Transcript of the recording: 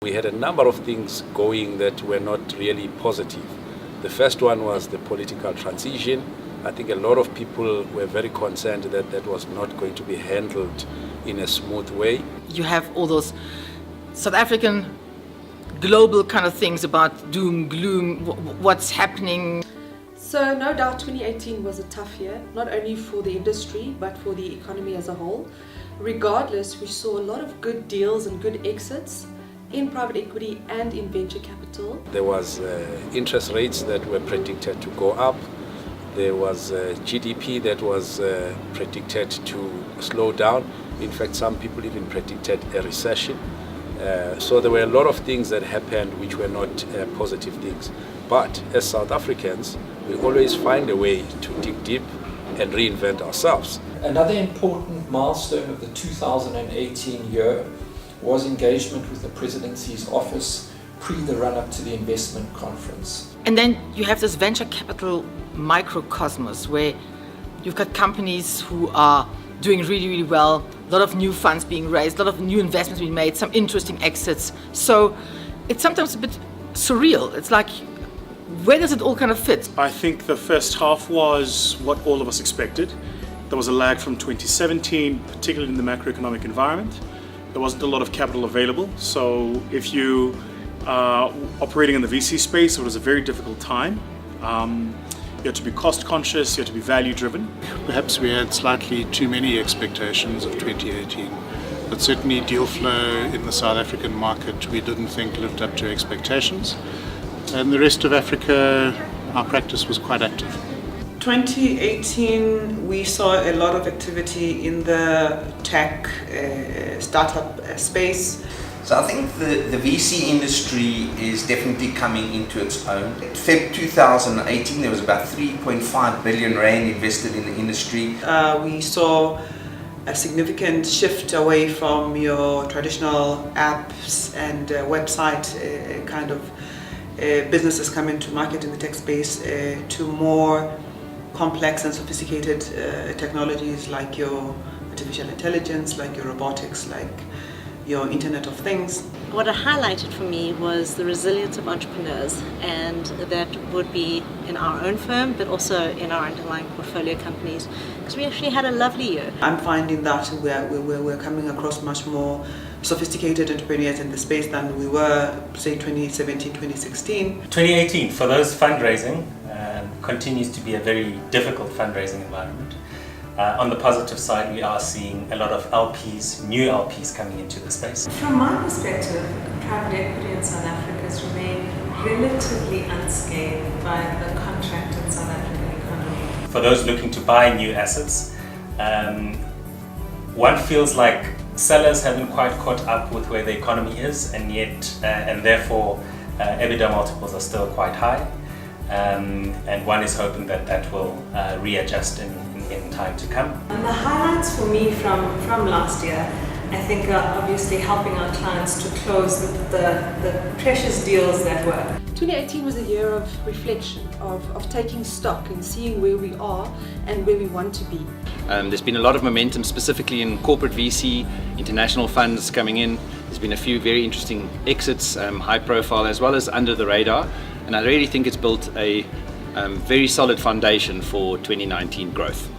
we had a number of things going that were not really positive. The first one was the political transition. I think a lot of people were very concerned that that was not going to be handled in a smooth way. You have all those South African global kind of things about doom, gloom, what's happening. So no doubt 2018 was a tough year, not only for the industry but for the economy as a whole. Regardless, we saw a lot of good deals and good exits in private equity and in venture capital. There was interest rates that were predicted to go up. There was GDP that was predicted to slow down. In fact, some people even predicted a recession. So there were a lot of things that happened which were not positive things. But as South Africans, we always find a way to dig deep and reinvent ourselves. Another important milestone of the 2018 year was engagement with the Presidency's office pre the run-up to the investment conference. And then you have this venture capital microcosmos where you've got companies who are doing really, really well, a lot of new funds being raised, a lot of new investments being made, some interesting exits. So it's sometimes a bit surreal. It's like, where does it all kind of fit? I think the first half was what all of us expected. There was a lag from 2017, particularly in the macroeconomic environment. There wasn't a lot of capital available. So if you are operating in the VC space, it was a very difficult time. You had to be cost conscious, you had to be value driven. Perhaps we had slightly too many expectations of 2018, but certainly deal flow in the South African market we didn't think lived up to expectations. And the rest of Africa, our practice was quite active. 2018, we saw a lot of activity in the tech startup space. So I think the VC industry is definitely coming into its own. Feb 2018, there was about 3.5 billion rand invested in the industry. We saw a significant shift away from your traditional apps and website kind of businesses coming to market in the tech space to more complex and sophisticated technologies like your artificial intelligence, like your robotics, like your Internet of Things. What it highlighted for me was the resilience of entrepreneurs, and that would be in our own firm but also in our underlying portfolio companies, because we actually had a lovely year. I'm finding that we're coming across much more sophisticated entrepreneurs in the space than we were, say, 2017, 2016. 2018, for those fundraising, continues to be a very difficult fundraising environment. On the positive side, we are seeing a lot of LPs, new LPs coming into the space. From my perspective, private equity in South Africa has remained relatively unscathed by the contracted South African economy. For those looking to buy new assets, one feels like sellers haven't quite caught up with where the economy is, and yet, and therefore, EBITDA multiples are still quite high. And one is hoping that that will readjust in time to come. And the highlights for me from last year, I think, are obviously helping our clients to close the precious deals that were. 2018 was a year of reflection, of taking stock and seeing where we are and where we want to be. There's been a lot of momentum, specifically in corporate VC, international funds coming in. There's been a few very interesting exits, high profile as well as under the radar. And I really think it's built a very solid foundation for 2019 growth.